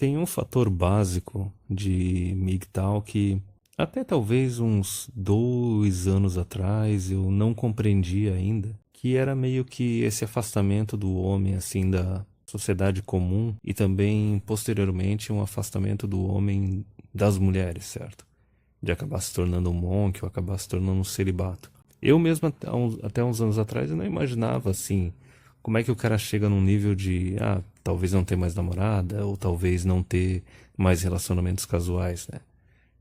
Tem um fator básico de MGTOW que até talvez uns 2 anos atrás eu não compreendia ainda, que era meio que esse afastamento do homem assim da sociedade comum e também posteriormente um afastamento do homem das mulheres, certo? De acabar se tornando um monk ou acabar se tornando um celibato. Eu mesmo até uns anos atrás eu não imaginava assim, como é que o cara chega num nível de, talvez não ter mais namorada, ou talvez não ter mais relacionamentos casuais, né?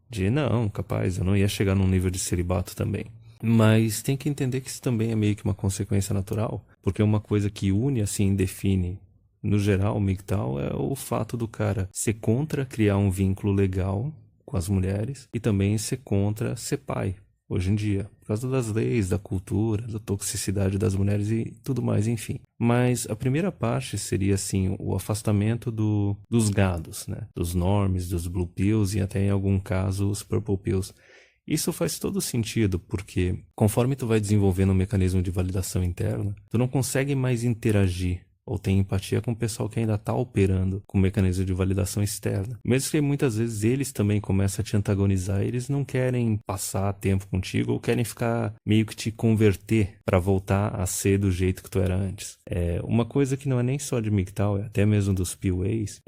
De, não, capaz, eu não ia chegar num nível de celibato também. Mas tem que entender que isso também é meio que uma consequência natural, porque uma coisa que une, assim, define, no geral, o MGTOW é o fato do cara ser contra criar um vínculo legal com as mulheres e também ser contra ser pai. Hoje em dia, por causa das leis, da cultura, da toxicidade das mulheres e tudo mais, enfim. Mas a primeira parte seria, assim, o afastamento dos gados, né? Dos normies, dos blue pills e até, em algum caso, os purple pills. Isso faz todo sentido, porque conforme tu vai desenvolvendo um mecanismo de validação interna, tu não consegue mais interagir ou tem empatia com o pessoal que ainda está operando com o mecanismo de validação externa. Mesmo que muitas vezes eles também começam a te antagonizar, eles não querem passar tempo contigo ou querem ficar meio que te converter para voltar a ser do jeito que tu era antes. Uma coisa que não é nem só de MGTOW, é até mesmo dos PUAs,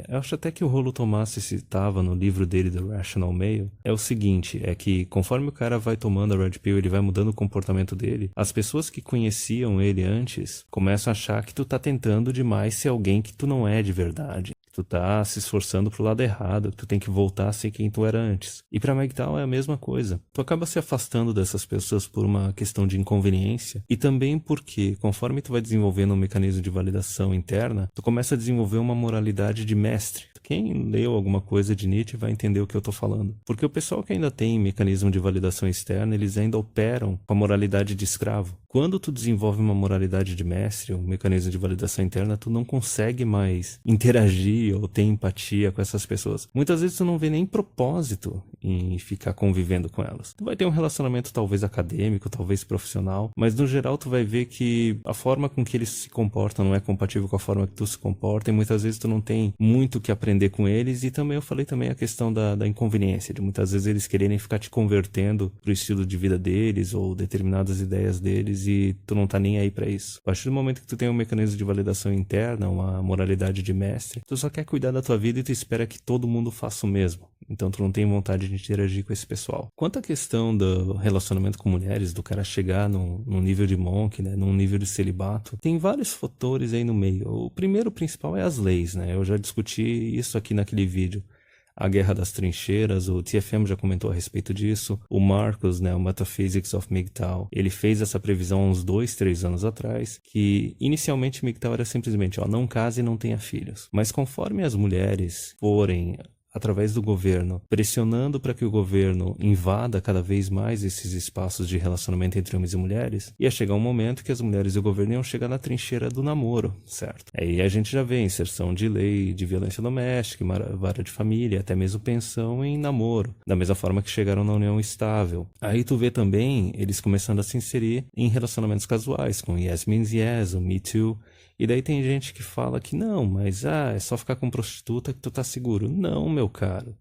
eu acho até que o Rollo Tomassi citava no livro dele, The Rational Male, é o seguinte, é que conforme o cara vai tomando a Red Pill, ele vai mudando o comportamento dele, as pessoas que conheciam ele antes começam a achar que tu tá tentando demais ser alguém que tu não é de verdade. Tu tá se esforçando pro lado errado, que tu tem que voltar a ser quem tu era antes. E pra MGTOW é a mesma coisa. Tu acaba se afastando dessas pessoas por uma questão de inconveniência e também porque, conforme tu vai desenvolvendo um mecanismo de validação interna, tu começa a desenvolver uma moralidade de mestre. Quem leu alguma coisa de Nietzsche vai entender o que eu tô falando. Porque o pessoal que ainda tem mecanismo de validação externa, eles ainda operam com a moralidade de escravo. Quando tu desenvolve uma moralidade de mestre, um mecanismo de validação interna, tu não consegue mais interagir ou ter empatia com essas pessoas. Muitas vezes tu não vê nem propósito em ficar convivendo com elas. Tu vai ter um relacionamento talvez acadêmico, talvez profissional, mas no geral tu vai ver que a forma com que eles se comportam não é compatível com a forma que tu se comporta e muitas vezes tu não tem muito o que aprender com eles e também eu falei também a questão da inconveniência, de muitas vezes eles quererem ficar te convertendo pro estilo de vida deles ou determinadas ideias deles e tu não tá nem aí pra isso. A partir do momento que tu tem um mecanismo de validação interna, uma moralidade de mestre, tu só quer cuidar da tua vida e tu espera que todo mundo faça o mesmo. Então tu não tem vontade de interagir com esse pessoal. Quanto à questão do relacionamento com mulheres, do cara chegar num nível de monk, né, num nível de celibato, tem vários fatores aí no meio. O primeiro principal é as leis, né? Eu já discuti isso aqui naquele vídeo. A Guerra das Trincheiras, o TFM já comentou a respeito disso. O Marcus, né, o Metaphysics of MGTOW, ele fez essa previsão há uns 2, 3 anos atrás, que inicialmente MGTOW era simplesmente, não case e não tenha filhos. Mas conforme as mulheres forem através do governo, pressionando para que o governo invada cada vez mais esses espaços de relacionamento entre homens e mulheres, ia chegar um momento que as mulheres e o governo iam chegar na trincheira do namoro, certo? Aí a gente já vê inserção de lei de violência doméstica, vara de família, até mesmo pensão em namoro, da mesma forma que chegaram na união estável. Aí tu vê também eles começando a se inserir em relacionamentos casuais, com Yes Means Yes, o Me Too. E daí tem gente que fala que não, mas é só ficar com prostituta que tu tá seguro. Não, meu caro.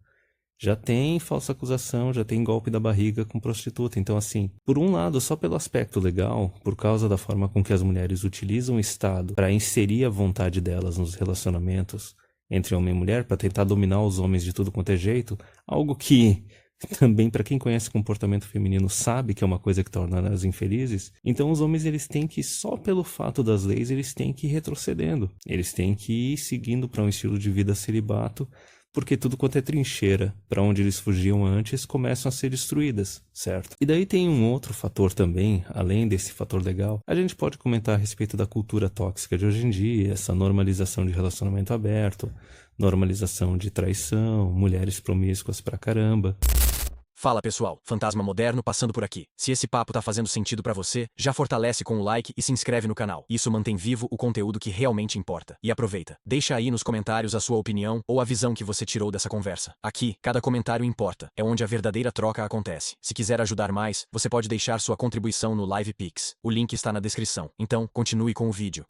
Já tem falsa acusação, já tem golpe da barriga com prostituta. Então, assim, por um lado, só pelo aspecto legal, por causa da forma com que as mulheres utilizam o Estado para inserir a vontade delas nos relacionamentos entre homem e mulher, para tentar dominar os homens de tudo quanto é jeito, algo que também para quem conhece comportamento feminino sabe que é uma coisa que torna elas infelizes. Então os homens eles têm que, só pelo fato das leis, eles têm que ir retrocedendo. Eles têm que ir seguindo para um estilo de vida celibato, porque tudo quanto é trincheira, para onde eles fugiam antes, começam a ser destruídas, certo? E daí tem um outro fator também, além desse fator legal, a gente pode comentar a respeito da cultura tóxica de hoje em dia, essa normalização de relacionamento aberto, normalização de traição, mulheres promíscuas pra caramba. Fala pessoal, Fantasma Moderno passando por aqui. Se esse papo tá fazendo sentido pra você, já fortalece com o like e se inscreve no canal. Isso mantém vivo o conteúdo que realmente importa. E aproveita, deixa aí nos comentários a sua opinião ou a visão que você tirou dessa conversa. Aqui, cada comentário importa, é onde a verdadeira troca acontece. Se quiser ajudar mais, você pode deixar sua contribuição no LivePix. O link está na descrição. Então, continue com o vídeo.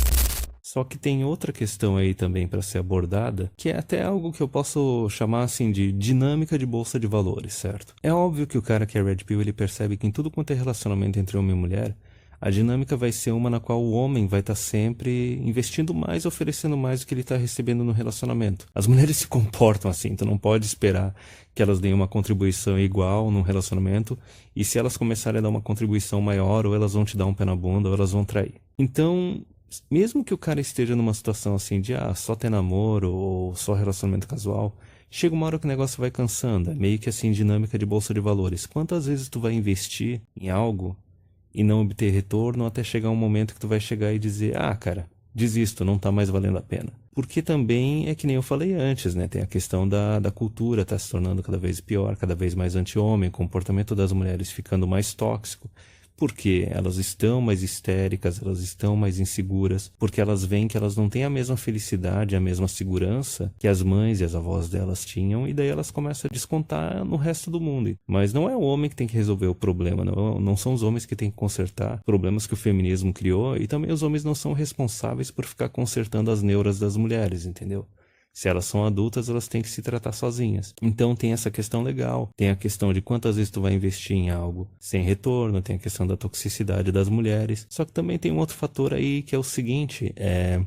Só que tem outra questão aí também para ser abordada, que é até algo que eu posso chamar assim de dinâmica de bolsa de valores, certo? É óbvio que o cara que é Red Pill, ele percebe que em tudo quanto é relacionamento entre homem e mulher, a dinâmica vai ser uma na qual o homem vai estar sempre investindo mais, oferecendo mais do que ele está recebendo no relacionamento. As mulheres se comportam assim, tu não pode esperar que elas deem uma contribuição igual num relacionamento, e se elas começarem a dar uma contribuição maior, ou elas vão te dar um pé na bunda, ou elas vão trair. Então, mesmo que o cara esteja numa situação assim de só ter namoro ou só relacionamento casual, chega uma hora que o negócio vai cansando, é meio que assim dinâmica de bolsa de valores. Quantas vezes tu vai investir em algo e não obter retorno até chegar um momento que tu vai chegar e dizer, cara, desisto, não tá mais valendo a pena. Porque também é que nem eu falei antes, né? Tem a questão da cultura, tá se tornando cada vez pior, cada vez mais anti-homem, o comportamento das mulheres ficando mais tóxico. Porque elas estão mais histéricas, elas estão mais inseguras, porque elas veem que elas não têm a mesma felicidade, a mesma segurança que as mães e as avós delas tinham, e daí elas começam a descontar no resto do mundo. Mas não é o homem que tem que resolver o problema, não são os homens que têm que consertar problemas que o feminismo criou, e também os homens não são responsáveis por ficar consertando as neuras das mulheres, entendeu? Se elas são adultas, elas têm que se tratar sozinhas. Então tem essa questão legal. Tem a questão de quantas vezes tu vai investir em algo sem retorno. Tem a questão da toxicidade das mulheres. Só que também tem um outro fator aí que é o seguinte.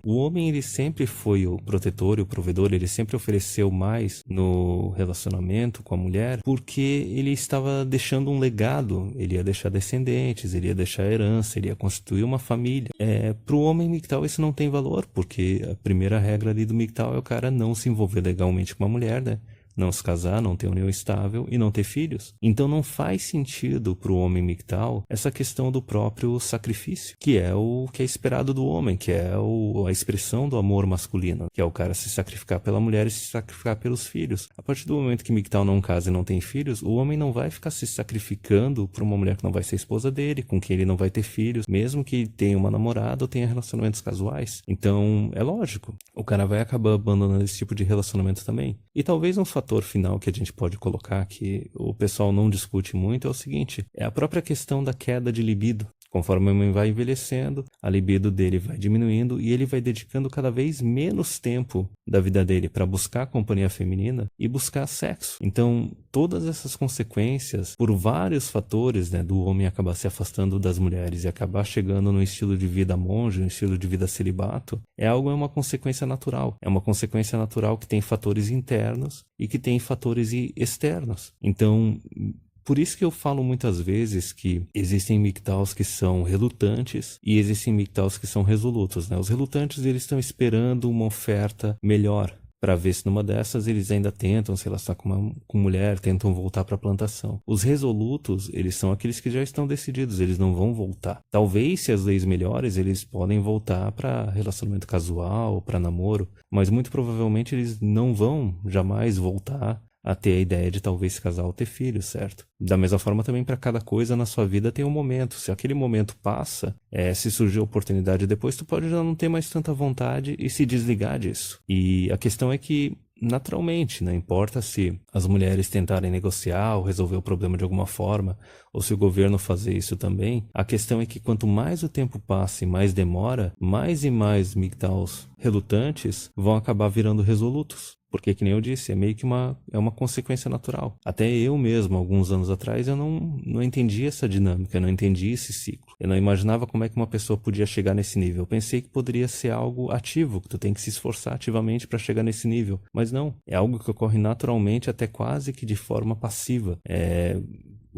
O homem, ele sempre foi o protetor e o provedor. Ele sempre ofereceu mais no relacionamento com a mulher porque ele estava deixando um legado. Ele ia deixar descendentes, ele ia deixar herança, ele ia constituir uma família. Pro homem MGTOW isso não tem valor, porque a primeira regra ali do MGTOW é o cara não se envolver legalmente com uma mulher, né? Não se casar, não ter união estável e não ter filhos. Então não faz sentido para o homem MGTOW essa questão do próprio sacrifício, que é o que é esperado do homem, que é a expressão do amor masculino, que é o cara se sacrificar pela mulher e se sacrificar pelos filhos. A partir do momento que MGTOW não casa e não tem filhos, o homem não vai ficar se sacrificando por uma mulher que não vai ser esposa dele, com quem ele não vai ter filhos, mesmo que tenha uma namorada ou tenha relacionamentos casuais. Então, é lógico, o cara vai acabar abandonando esse tipo de relacionamento também. E talvez um fator final que a gente pode colocar, que o pessoal não discute muito, é o seguinte, é a própria questão da queda de libido. Conforme o homem vai envelhecendo, a libido dele vai diminuindo e ele vai dedicando cada vez menos tempo da vida dele para buscar a companhia feminina e buscar sexo. Então, todas essas consequências, por vários fatores, né, do homem acabar se afastando das mulheres e acabar chegando no estilo de vida monge, no estilo de vida celibato, é uma consequência natural. É uma consequência natural que tem fatores internos e que tem fatores externos. Então, por isso que eu falo muitas vezes que existem MGTOWs que são relutantes e existem MGTOWs que são resolutos, né? Os relutantes, eles estão esperando uma oferta melhor para ver se numa dessas eles ainda tentam se relacionar com mulher, tentam voltar para a plantação. Os resolutos, eles são aqueles que já estão decididos, eles não vão voltar. Talvez, se as leis melhores, eles podem voltar para relacionamento casual, para namoro, mas muito provavelmente eles não vão jamais voltar a ter a ideia de talvez se casar ou ter filhos, certo? Da mesma forma também para cada coisa na sua vida tem um momento. Se aquele momento passa, se surgir a oportunidade depois, tu pode já não ter mais tanta vontade e se desligar disso. E a questão é que, naturalmente, não importa se as mulheres tentarem negociar ou resolver o problema de alguma forma, ou se o governo fazer isso também, a questão é que quanto mais o tempo passa e mais demora, mais e mais MGTOWs relutantes vão acabar virando resolutos. Porque, que nem eu disse, é meio que uma consequência natural. Até eu mesmo, alguns anos atrás, eu não entendi essa dinâmica, eu não entendi esse ciclo. Eu não imaginava como é que uma pessoa podia chegar nesse nível. Eu pensei que poderia ser algo ativo, que tu tem que se esforçar ativamente para chegar nesse nível. Mas não, é algo que ocorre naturalmente, até quase que de forma passiva.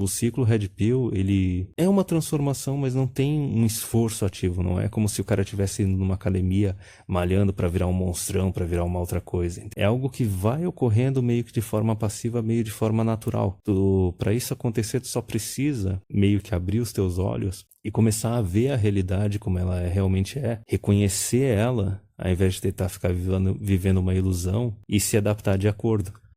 O ciclo Red Pill, ele é uma transformação, mas não tem um esforço ativo. Não é como se o cara estivesse indo numa academia malhando para virar um monstrão, para virar uma outra coisa. É algo que vai ocorrendo meio que de forma passiva, meio de forma natural. Para isso acontecer, tu só precisa meio que abrir os teus olhos e começar a ver a realidade como ela realmente é, reconhecer ela, ao invés de tentar ficar vivendo uma ilusão e se adaptar de acordo.